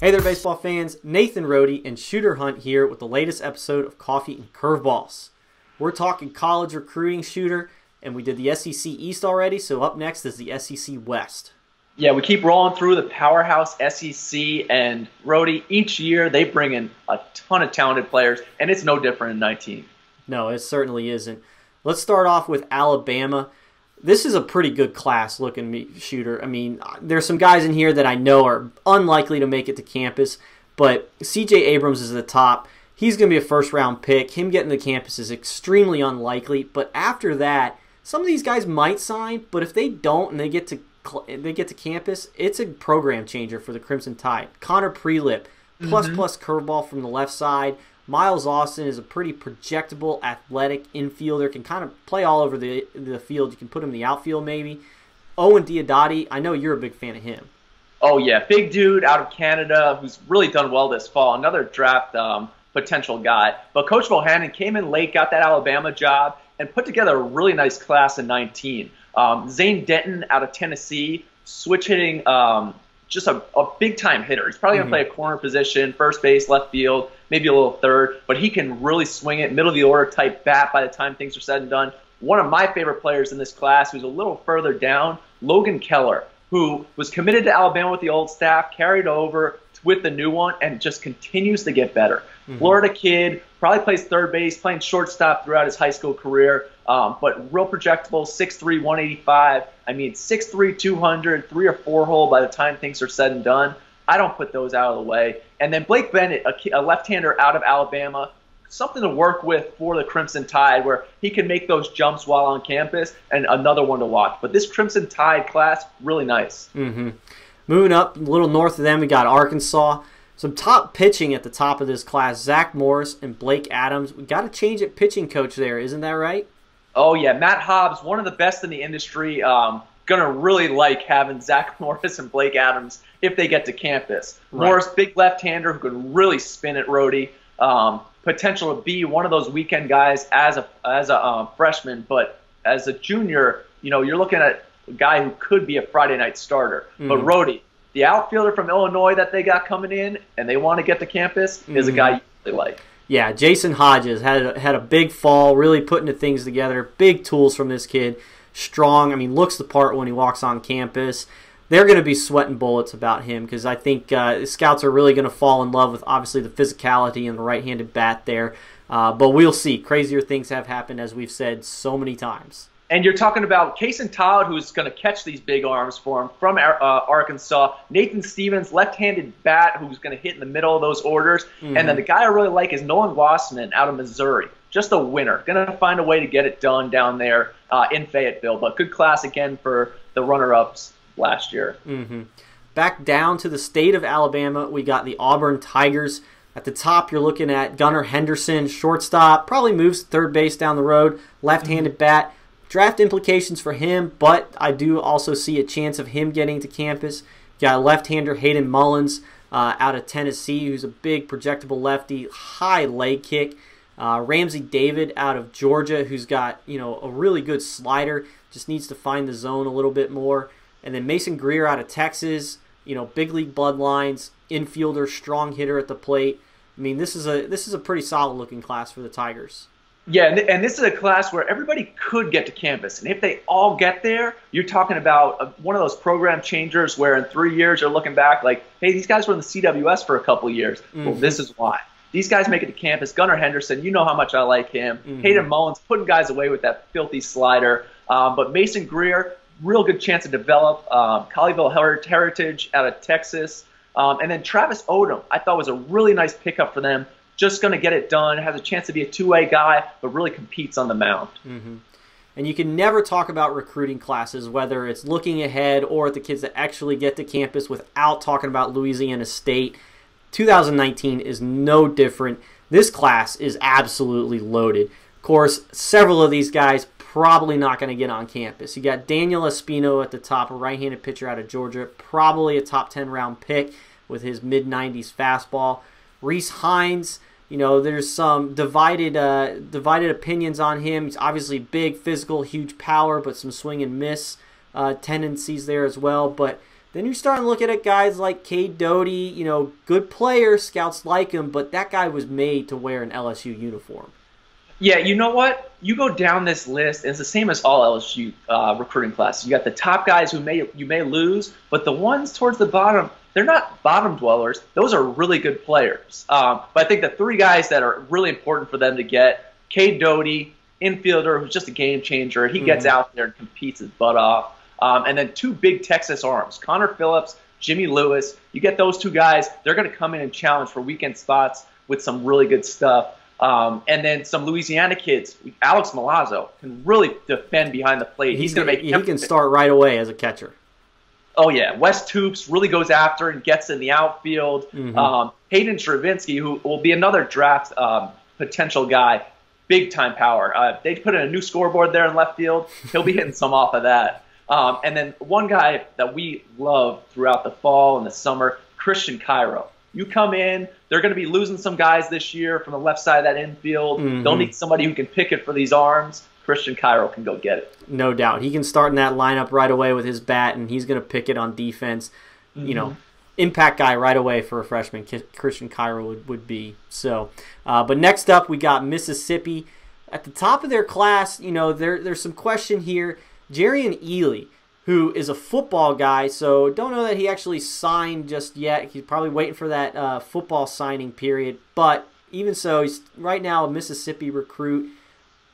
Hey there, baseball fans. Nathan Rohde and Shooter Hunt here with the latest episode of Coffee and Curveballs. We're talking college recruiting, Shooter, and we did the SEC East already, so up next is the SEC West. Yeah, we keep rolling through the powerhouse SEC, and Rohde, each year they bring in a ton of talented players, and it's no different in 19. No, it certainly isn't. Let's start off with Alabama. This is a pretty good class looking, Shooter. I mean, there's some guys in here that I know are unlikely to make it to campus, but C.J. Abrams is at the top. He's going to be a first-round pick. Him getting to campus is extremely unlikely, but after that, some of these guys might sign, but if they don't and they get to campus, it's a program changer for the Crimson Tide. Connor Prelip, plus curveball from the left side. Miles Austin is a pretty projectable, athletic infielder, can kind of play all over the field. You can put him in the outfield maybe. Owen Diodati, I know you're a big fan of him. Oh, yeah, big dude out of Canada who's really done well this fall. Another draft potential guy. But Coach Bohannon came in late, got that Alabama job, and put together a really nice class in 19. Zane Denton out of Tennessee, switch hitting, just a big-time hitter. He's probably going to play a corner position, first base, left field, maybe a little third, but he can really swing it, middle-of-the-order type bat by the time things are said and done. One of my favorite players in this class, who's a little further down, Logan Keller, who was committed to Alabama with the old staff, carried over with the new one, and just continues to get better. Florida kid, probably plays third base, playing shortstop throughout his high school career, but real projectable, 6'3", 185. I mean, 6'3", 200, 3 or 4 hole by the time things are said and done. I don't put those out of the way. And then Blake Bennett, a left-hander out of Alabama, something to work with for the Crimson Tide where he can make those jumps while on campus, and another one to watch. But this Crimson Tide class, really nice. Moving up a little north of them, we got Arkansas. Some top pitching at the top of this class, Zach Morris and Blake Adams. We got to change at pitching coach there, isn't that right? Oh, yeah. Matt Hobbs, one of the best in the industry. Going to really like having Zach Morris and Blake Adams if they get to campus. Right. Morris, big left-hander who can really spin it, Rohde. Potential to be one of those weekend guys as a freshman, but as a junior, you're looking at a guy who could be a Friday night starter. But Rohde, the outfielder from Illinois that they got coming in and they want to get to campus, is a guy you really like. Yeah, Jason Hodges had a big fall, really putting the things together. Big tools from this kid. Strong. I mean, looks the part when he walks on campus. They're going to be sweating bullets about him because I think scouts are really going to fall in love with, obviously, the physicality and the right-handed bat there. But we'll see. Crazier things have happened, as we've said so many times. And you're talking about Kason Todd, who's going to catch these big arms for him from Arkansas. Nathan Stevens, left-handed bat, who's going to hit in the middle of those orders. And then the guy I really like is Nolan Wassman out of Missouri. Just a winner. Going to find a way to get it done down there in Fayetteville. But good class again for the runner-ups last year. Back down to the state of Alabama, we got the Auburn Tigers. At the top, you're looking at Gunnar Henderson, shortstop. Probably moves to third base down the road. Left-handed bat. Draft implications for him, but I do also see a chance of him getting to campus. You got left-hander Hayden Mullins out of Tennessee, who's a big projectable lefty, high leg kick. Ramsey David out of Georgia, who's got a really good slider, just needs to find the zone a little bit more. And then Mason Greer out of Texas, big league bloodlines, infielder, strong hitter at the plate. I mean, this is a pretty solid looking class for the Tigers. Yeah, and this is a class where everybody could get to campus. And if they all get there, you're talking about one of those program changers where in 3 years you're looking back like, hey, these guys were in the CWS for a couple of years. Well, this is why. These guys make it to campus. Gunnar Henderson, you know how much I like him. Hayden Mullins, putting guys away with that filthy slider. But Mason Greer, real good chance to develop. Colleyville Heritage out of Texas. And then Travis Odom, I thought was a really nice pickup for them. Just going to get it done, has a chance to be a two-way guy, but really competes on the mound. And you can never talk about recruiting classes, whether it's looking ahead or at the kids that actually get to campus, without talking about Louisiana State. 2019 is no different. This class is absolutely loaded. Of course, several of these guys probably not going to get on campus. You got Daniel Espino at the top, a right-handed pitcher out of Georgia, probably a top 10 round pick with his mid-90s fastball. Reese Hines, there's some divided opinions on him. He's obviously big, physical, huge power, but some swing and miss tendencies there as well. But Then you're starting to look at guys like Cade Doty, good player, scouts like him, but that guy was made to wear an LSU uniform. Yeah, you know what? You go down this list, and it's the same as all LSU recruiting classes. You got the top guys who you may lose, but the ones towards the bottom, they're not bottom dwellers. Those are really good players. But I think the 3 guys that are really important for them to get, Cade Doty, infielder who's just a game changer. He gets out there and competes his butt off. And then 2 big Texas arms, Connor Phillips, Jimmy Lewis. You get those 2 guys, they're going to come in and challenge for weekend spots with some really good stuff. And then some Louisiana kids. Alex Milazzo can really defend behind the plate. He can start right away as a catcher. Oh, yeah. Wes Toops really goes after and gets in the outfield. Hayden Stravinsky, who will be another draft potential guy, big-time power. They put in a new scoreboard there in left field. He'll be hitting some off of that. And then one guy that we love throughout the fall and the summer, Christian Cairo. You come in, they're going to be losing some guys this year from the left side of that infield. They'll need somebody who can pick it for these arms. Christian Cairo can go get it. No doubt. He can start in that lineup right away with his bat, and he's going to pick it on defense. Impact guy right away for a freshman, Christian Cairo would be. So, but next up, we got Mississippi. At the top of their class, there's some question here. Jarian Ely, who is a football guy, so don't know that he actually signed just yet. He's probably waiting for that football signing period. But even so, he's right now a Mississippi recruit.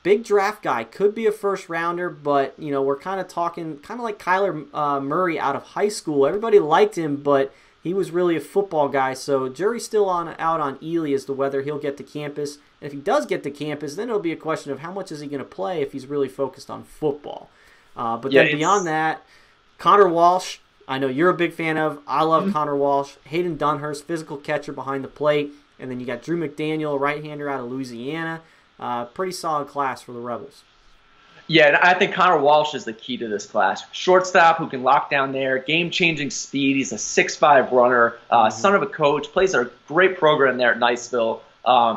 Big draft guy, could be a first rounder, but we're kind of talking kind of like Kyler Murray out of high school. Everybody liked him, but he was really a football guy. So jury's still out on Ely as to whether he'll get to campus. And if he does get to campus, then it'll be a question of how much is he going to play if he's really focused on football. But then beyond that, Connor Walsh, I know you're a big fan of. I love Connor Walsh. Hayden Dunhurst, physical catcher behind the plate. And then you got Drew McDaniel, right-hander out of Louisiana. Pretty solid class for the Rebels. Yeah, and I think Connor Walsh is the key to this class. Shortstop who can lock down there, game-changing speed. He's a 6'5 runner, son of a coach, plays a great program there at Niceville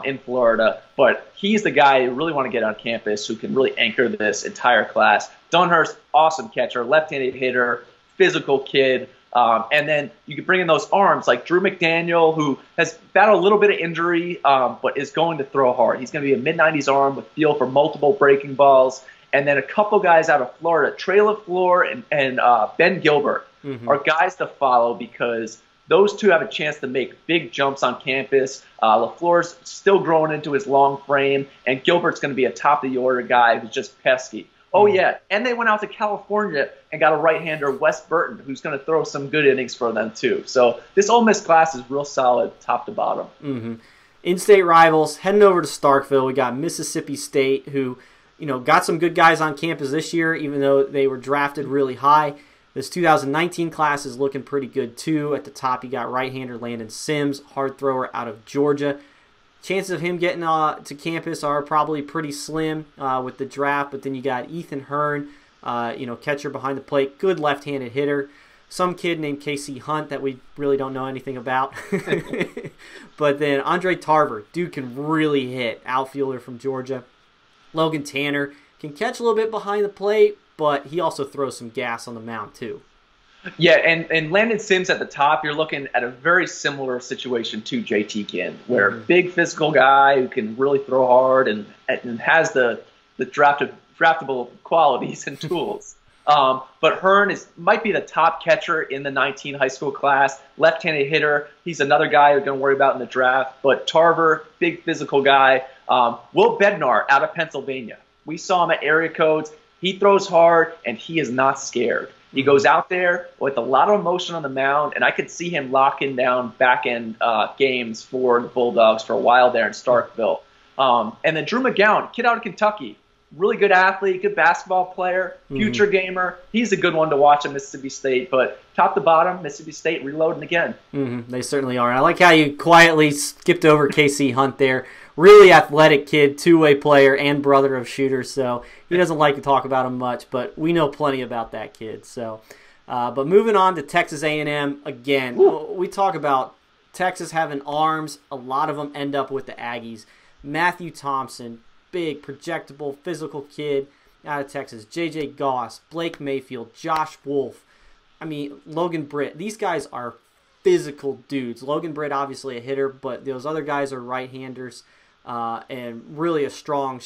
in Florida. But he's the guy you really want to get on campus who can really anchor this entire class. Dunhurst, awesome catcher, left-handed hitter, physical kid. And then you can bring in those arms like Drew McDaniel, who has battled a little bit of injury, but is going to throw hard. He's going to be a mid-90s arm with feel for multiple breaking balls. And then a couple guys out of Florida, Trey LaFleur and Ben Gilbert, are guys to follow because those 2 have a chance to make big jumps on campus. LaFleur's still growing into his long frame, and Gilbert's going to be a top-of-the-order guy who's just pesky. Oh, yeah, and they went out to California and got a right-hander, Wes Burton, who's going to throw some good innings for them, too. So this Ole Miss class is real solid top to bottom. In-state rivals, heading over to Starkville, we got Mississippi State, who got some good guys on campus this year, even though they were drafted really high. This 2019 class is looking pretty good, too. At the top, you got right-hander Landon Sims, hard thrower out of Georgia. Chances of him getting to campus are probably pretty slim with the draft, but then you got Ethan Hearn, catcher behind the plate, good left-handed hitter. Some kid named KC Hunt that we really don't know anything about. But then Andre Tarver, dude can really hit, outfielder from Georgia. Logan Tanner can catch a little bit behind the plate, but he also throws some gas on the mound too. Yeah, and Landon Sims at the top, you're looking at a very similar situation to JT Ginn, where big physical guy who can really throw hard and has the draftable qualities and tools. But Hearn might be the top catcher in the 19 high school class, left-handed hitter. He's another guy you're going to worry about in the draft. But Tarver, big physical guy. Will Bednar out of Pennsylvania. We saw him at area codes. He throws hard, and he is not scared. He goes out there with a lot of emotion on the mound, and I could see him locking down back-end games for the Bulldogs for a while there in Starkville. And then Drew McGowan, kid out of Kentucky, really good athlete, good basketball player, future gamer. He's a good one to watch at Mississippi State. But top to bottom, Mississippi State reloading again. They certainly are. And I like how you quietly skipped over KC Hunt there. Really athletic kid, two-way player, and brother of shooters. So he doesn't like to talk about him much, but we know plenty about that kid. So, but moving on to Texas A&M again. We talk about Texas having arms. A lot of them end up with the Aggies. Matthew Thompson, big, projectable, physical kid out of Texas. J.J. Goss, Blake Mayfield, Josh Wolf. I mean, Logan Britt, these guys are physical dudes. Logan Britt, obviously a hitter, but those other guys are right-handers, and really a strong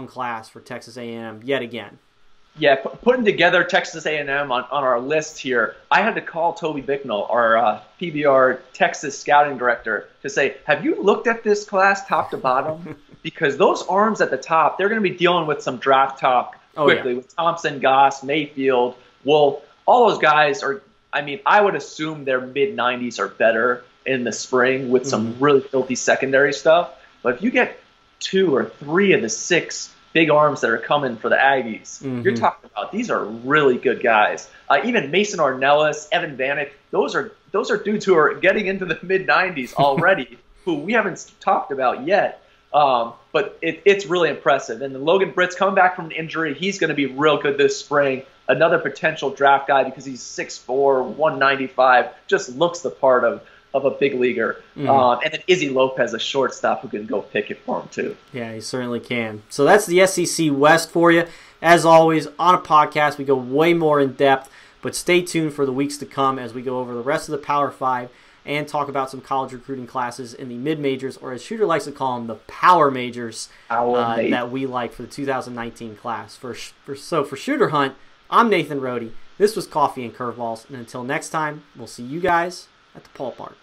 class for Texas A&M yet again. Yeah, putting together Texas A&M on our list here, I had to call Toby Bicknell, our PBR Texas scouting director, to say, have you looked at this class top to bottom? Because those arms at the top, they're going to be dealing with some draft talk quickly with Thompson, Goss, Mayfield, Wolf. All those guys are, I mean, I would assume their mid-90s are better in the spring with some really filthy secondary stuff. But if you get 2 or 3 of the 6 big arms that are coming for the Aggies, you're talking about these are really good guys. Even Mason Ornelas, Evan Vanek, those are dudes who are getting into the mid-90s already, who we haven't talked about yet. But it's really impressive. And Logan Britt's coming back from an injury. He's going to be real good this spring. Another potential draft guy because he's 6'4", 195, just looks the part of a big leaguer. And then Izzy Lopez, a shortstop who can go pick it for him too. Yeah, he certainly can. So that's the SEC West for you. As always, on a podcast, we go way more in depth, but stay tuned for the weeks to come as we go over the rest of the Power 5 and talk about some college recruiting classes in the mid-majors, or as Shooter likes to call them, the power majors that we like for the 2019 class. For Shooter Hunt, I'm Nathan Rohde. This was Coffee and Curveballs, and until next time, we'll see you guys at the ballpark.